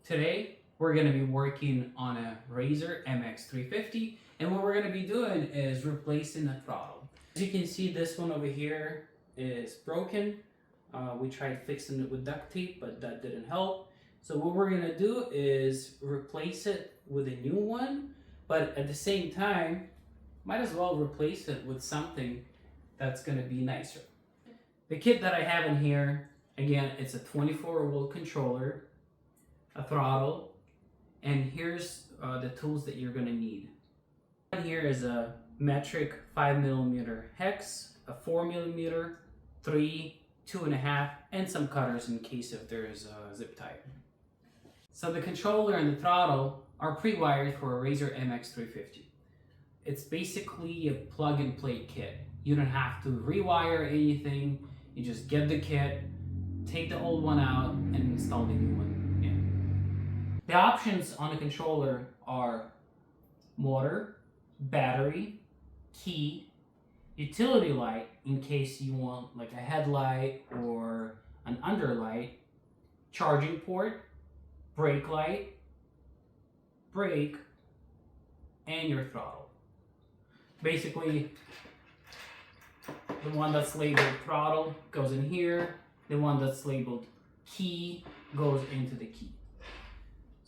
Today, we're going to be working on a Razor MX350, and what we're going to be doing is replacing the throttle. As you can see, this one over here is broken. We tried fixing it with duct tape, but that didn't help. So what we're going to do is replace it with a new one, but at the same time, might as well replace it with something that's going to be nicer. The kit that I have in here, again, it's a 24-volt controller, a throttle, and here's the tools that you're going to need. Here is a metric 5mm hex, a 4mm, 3, 2.5, and some cutters in case if there's a zip tie. So the controller and the throttle are pre-wired for a Razor MX350. It's basically a plug-and-play kit. You don't have to rewire anything. You just get the kit, take the old one out, and install the new one in. The options on the controller are motor, battery, key, utility light in case you want like a headlight or an underlight, charging port, brake light, brake, and your throttle. Basically, the one that's labeled throttle goes in here, the one that's labeled key goes into the key.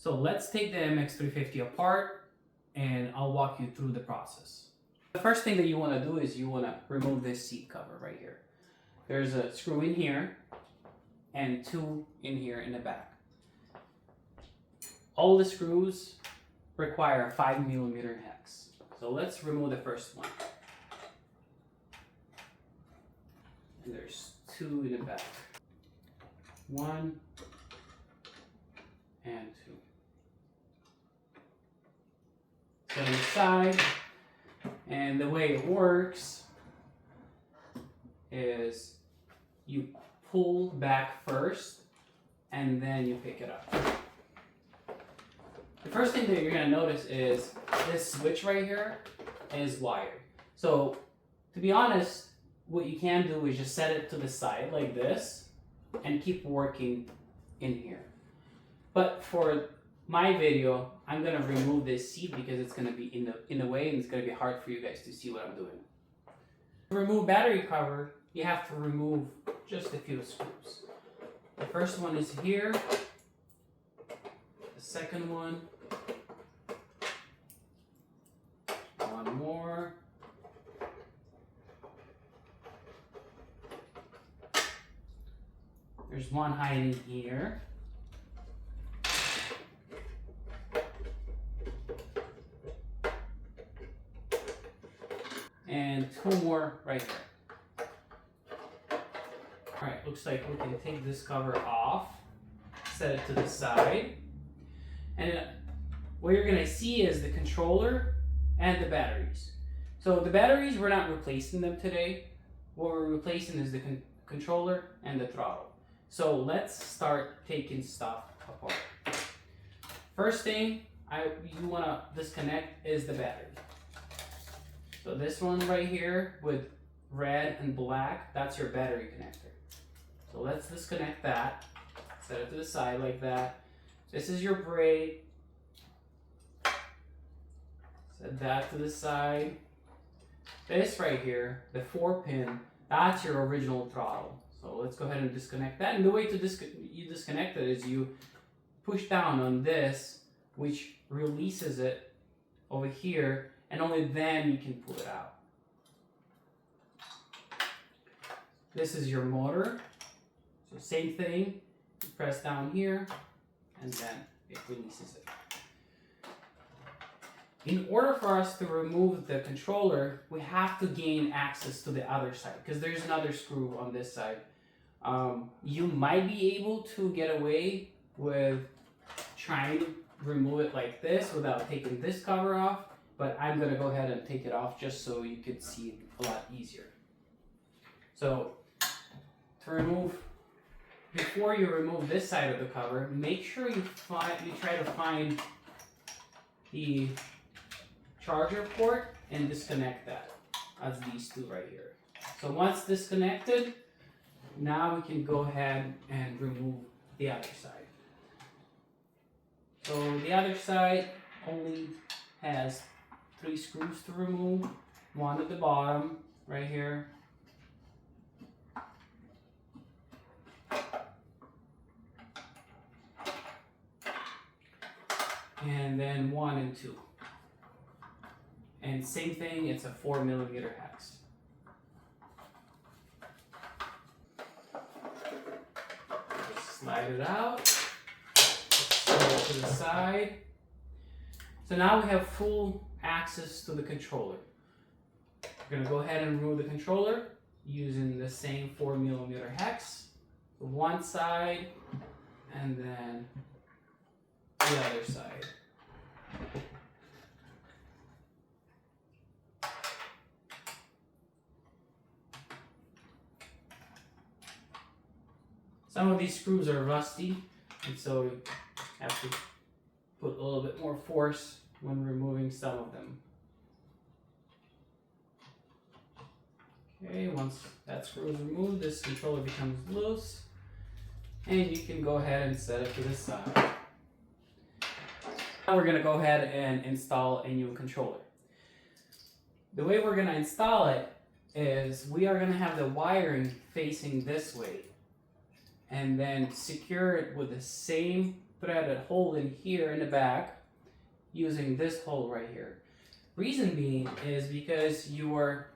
So let's take the MX350 apart and I'll walk you through the process. The first thing that you want to do is you want to remove this seat cover right here. There's a screw in here and two in here in the back. All the screws require a 5mm hex. So let's remove the first one. And there's two in the back. 1 and 2. Set them aside. And the way it works is you pull back first and then you pick it up. The first thing that you're going to notice is this switch right here is wired. So to be honest, what you can do is just set it to the side like this and keep working in here. But for my video, I'm going to remove this seat because it's going to be in the way and it's going to be hard for you guys to see what I'm doing. To remove battery cover, you have to remove just a few screws. The first one is here. The second one. One more. There's one hiding here. And two more right here. Alright, looks like we can take this cover off, set it to the side, and what you're going to see is the controller and the batteries. So the batteries, we're not replacing them today. What we're replacing is the controller and the throttle. So let's start taking stuff apart. First thing you want to disconnect is the battery. So this one right here with red and black, that's your battery connector. So let's disconnect that. Set it to the side like that. This is your brake. Set that to the side. This right here, the 4-pin, that's your original throttle. So let's go ahead and disconnect that. And the way to you disconnect it is you push down on this, which releases it over here, and only then you can pull it out. This is your motor. So same thing, you press down here, and then it releases it. In order for us to remove the controller, we have to gain access to the other side, because there's another screw on this side. You might be able to get away with trying to remove it like this without taking this cover off, but I'm going to go ahead and take it off just so you can see it a lot easier. So to remove, before you remove this side of the cover, make sure you try to find the charger port and disconnect that. That's these two right here. So once disconnected, now we can go ahead and remove the other side. So the other side only has 3 screws to remove. One at the bottom, right here. And then 1 and 2. And same thing, it's a 4mm hex. Just slide it out, set it to the side. So now we have full access to the controller. We're going to go ahead and remove the controller using the same 4mm hex. One side and then the other side. Some of these screws are rusty, and so you have to put a little bit more force when removing some of them. Okay, once that screw is removed, this controller becomes loose, and you can go ahead and set it to the side. Now we're going to go ahead and install a new controller. The way we're going to install it is we are going to have the wiring facing this way, and then secure it with the same threaded hole in here in the back using this hole right here. Reason being is because your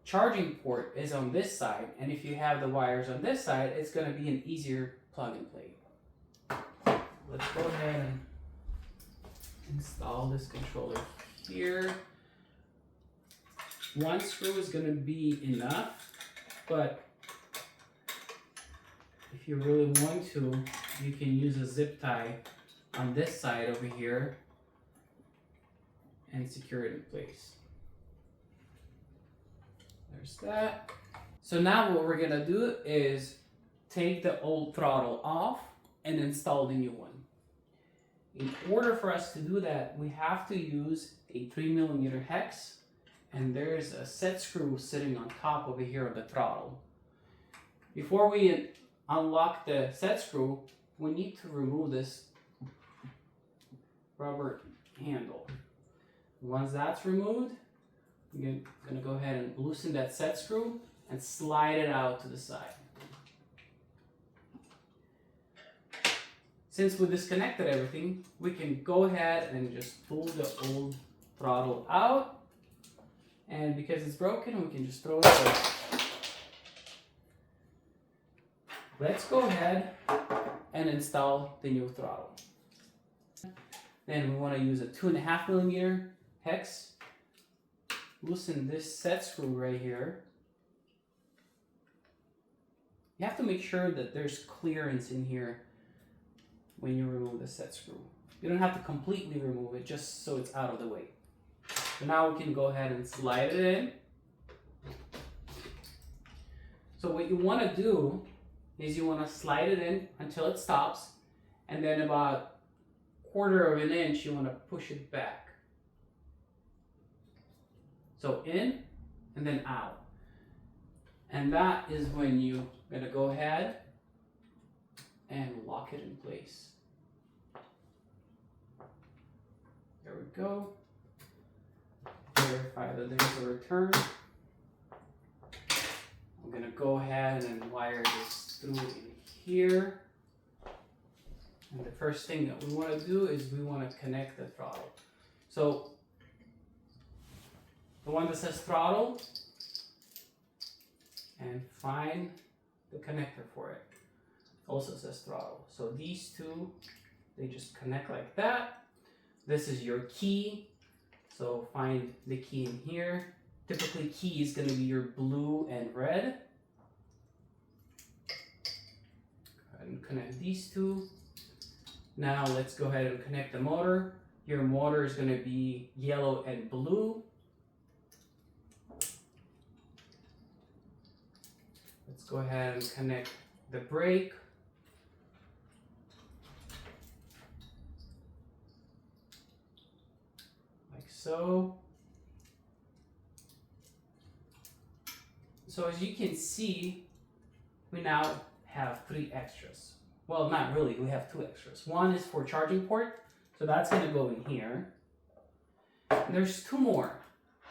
charging port is on this side, and if you have the wires on this side, it's going to be an easier plug and play. Let's go ahead and install this controller here. One screw is going to be enough, but if you really want to, you can use a zip tie on this side over here and secure it in place. There's that. So now what we're going to do is take the old throttle off and install the new one. In order for us to do that, we have to use a 3mm hex, and there's a set screw sitting on top over here of the throttle. Before we unlock the set screw, we need to remove this rubber handle. Once that's removed, we're going to go ahead and loosen that set screw and slide it out to the side. Since we disconnected everything, we can go ahead and just pull the old throttle out, and because it's broken, we can just throw it away. Let's go ahead and install the new throttle. Then we want to use a 2.5mm hex. Loosen this set screw right here. You have to make sure that there's clearance in here when you remove the set screw. You don't have to completely remove it, just so it's out of the way. So now we can go ahead and slide it in. So what you want to do is you want to slide it in until it stops, and then about 1/4 of an inch you want to push it back. So in and then out. And that is when you're going to go ahead and lock it in place. There we go. Verify that there's a return. I'm going to go ahead and wire this through in here. And the first thing that we want to do is we want to connect the throttle. So the one that says throttle, and find the connector for it. Also says throttle. So these two, they just connect like that. This is your key. So find the key in here. Typically key is going to be your blue and red. Go ahead and connect these two. Now let's go ahead and connect the motor. Your motor is going to be yellow and blue. Let's go ahead and connect the brake. Like so. So as you can see, we now have 3 extras. Well, not really, we have 2 extras. One is for charging port, So that's going to go in here. And there's two more.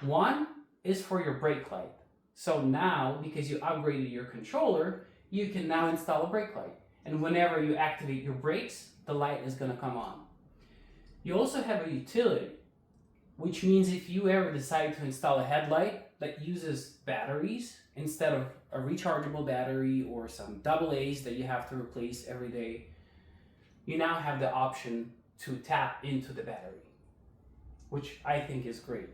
One is for your brake light. So now, because you upgraded your controller, you can now install a brake light. And whenever you activate your brakes, the light is going to come on. You also have a utility, which means if you ever decide to install a headlight that uses batteries instead of a rechargeable battery or some AA's that you have to replace every day, you now have the option to tap into the battery, which I think is great.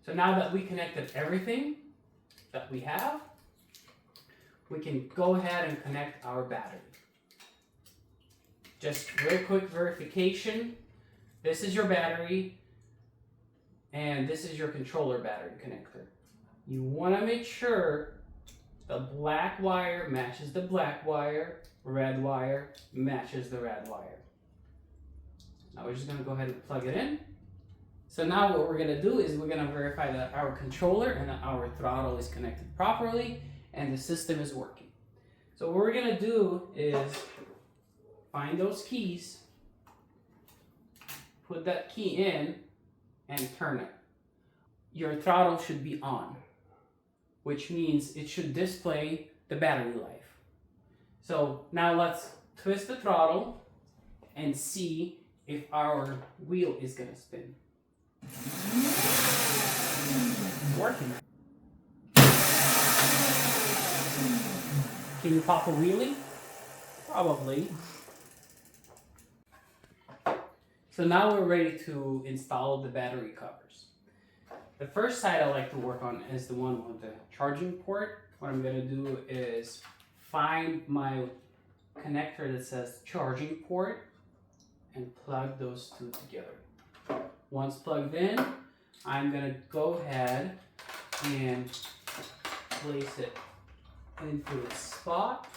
So now that we connected everything that we have, we can go ahead and connect our battery. Just real quick verification. This is your battery, and this is your controller battery connector. You want to make sure the black wire matches the black wire, red wire matches the red wire. Now we're just going to go ahead and plug it in. So now what we're going to do is we're going to verify that our controller and our throttle is connected properly and the system is working. So what we're going to do is find those keys, put that key in, and turn it. Your throttle should be on, which means it should display the battery life. So now let's twist the throttle and see if our wheel is going to spin. Working. Can you pop a wheelie? Probably. So now we're ready to install the battery covers. The first side I like to work on is the one with the charging port. What I'm going to do is find my connector that says charging port and plug those two together. Once plugged in, I'm going to go ahead and place it into its spot.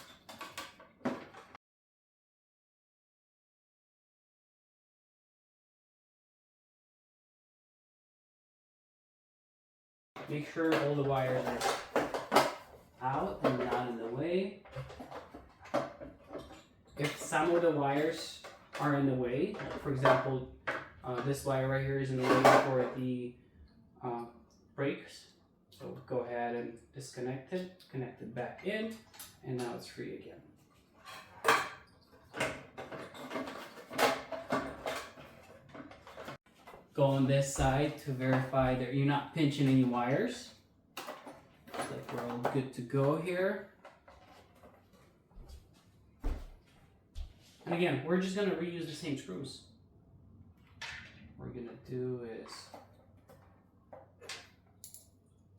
Make sure all the wires are out and not in the way. If some of the wires are in the way, for example, this wire right here is in the way for the brakes, so go ahead and disconnect it, connect it back in, and now it's free again. Go on this side to verify that you're not pinching any wires. Looks like we're all good to go here. And again, we're just going to reuse the same screws. What we're going to do is,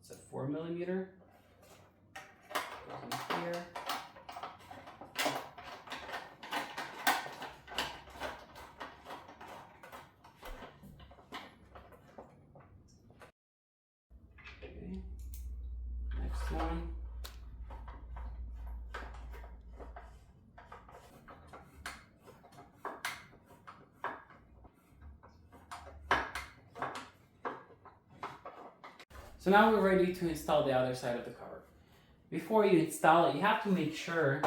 it's a 4mm. Goes in here. Okay. Next one. So now we're ready to install the other side of the cover. Before you install it, you have to make sure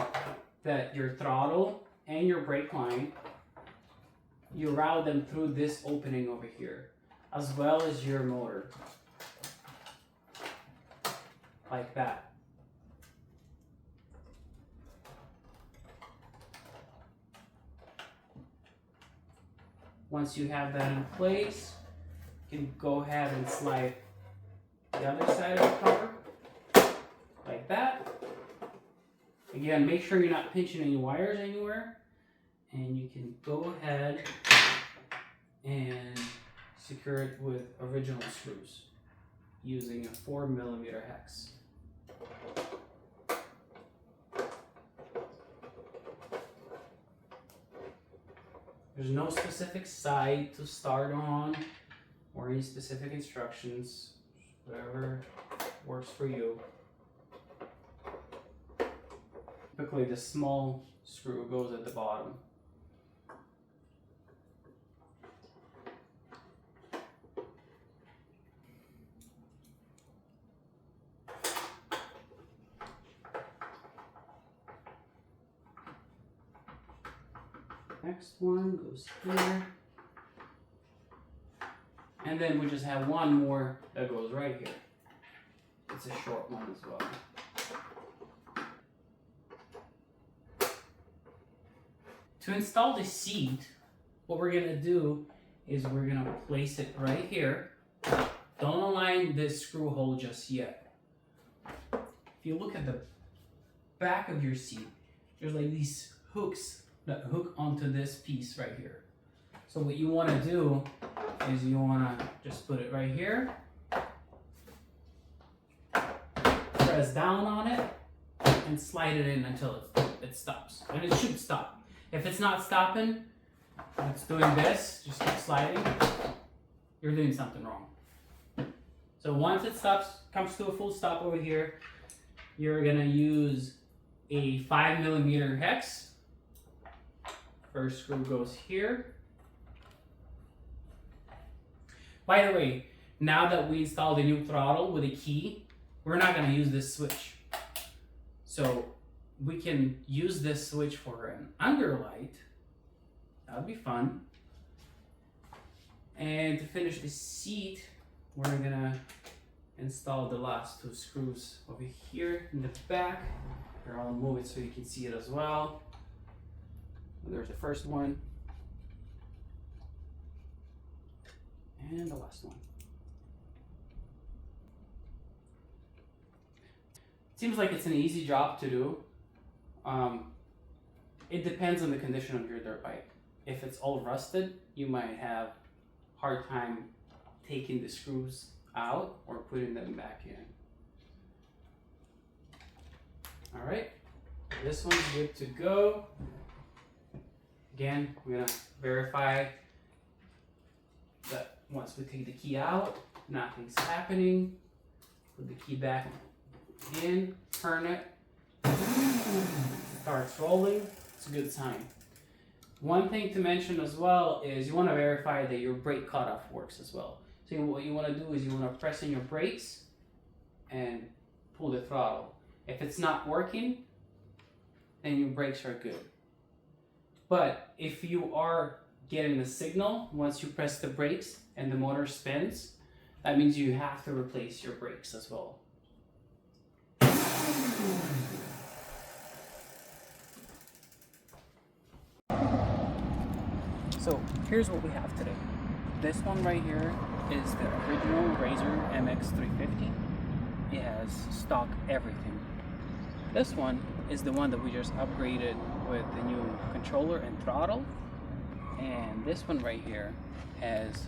that your throttle and your brake line, you route them through this opening over here, as well as your motor. Like that. Once you have that in place, you can go ahead and slide the other side of the cover, like that. Again, make sure you're not pinching any wires anywhere, and you can go ahead and secure it with original screws using a 4mm hex. There's no specific side to start on or any specific instructions. Whatever works for you. Typically the small screw goes at the bottom. Okay. next one goes here. And then we just have one more that goes right here. It's a short one as well. To install the seat, what we're gonna do is we're gonna place it right here. Don't align this screw hole just yet. If you look at the back of your seat, there's like these hooks that hook onto this piece right here. So what you wanna do is you wanna just put it right here, press down on it, and slide it in until it stops. And it should stop. If it's not stopping, it's doing this, just keep sliding, you're doing something wrong. So once it stops, comes to a full stop over here, you're gonna use a 5mm hex. First screw goes here. By the way, now that we installed a new throttle with a key, we're not gonna use this switch. So we can use this switch for an underlight. That would be fun. And to finish the seat, we're gonna install the last two screws over here in the back. Here, I'll move it so you can see it as well. There's the first one. And the last one. Seems like it's an easy job to do. It depends on the condition of your dirt bike. If it's all rusted, you might have a hard time taking the screws out or putting them back in. All right, this one's good to go. Again, we're gonna verify that once we take the key out, nothing's happening. Put the key back in, turn it, starts rolling. It's a good sign. One thing to mention as well is you want to verify that your brake cutoff works as well. So what you want to do is you want to press in your brakes and pull the throttle. If it's not working, then your brakes are good. But if you are getting the signal once you press the brakes and the motor spins, that means you have to replace your brakes as well. So here's what we have today. This one right here is the original Razor MX350. It has stock everything. This one is the one that we just upgraded with the new controller and throttle. And this one right here has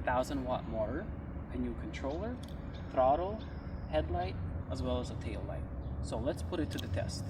a 1000-watt motor, a new controller, throttle, headlight, as well as a tail light. So let's put it to the test.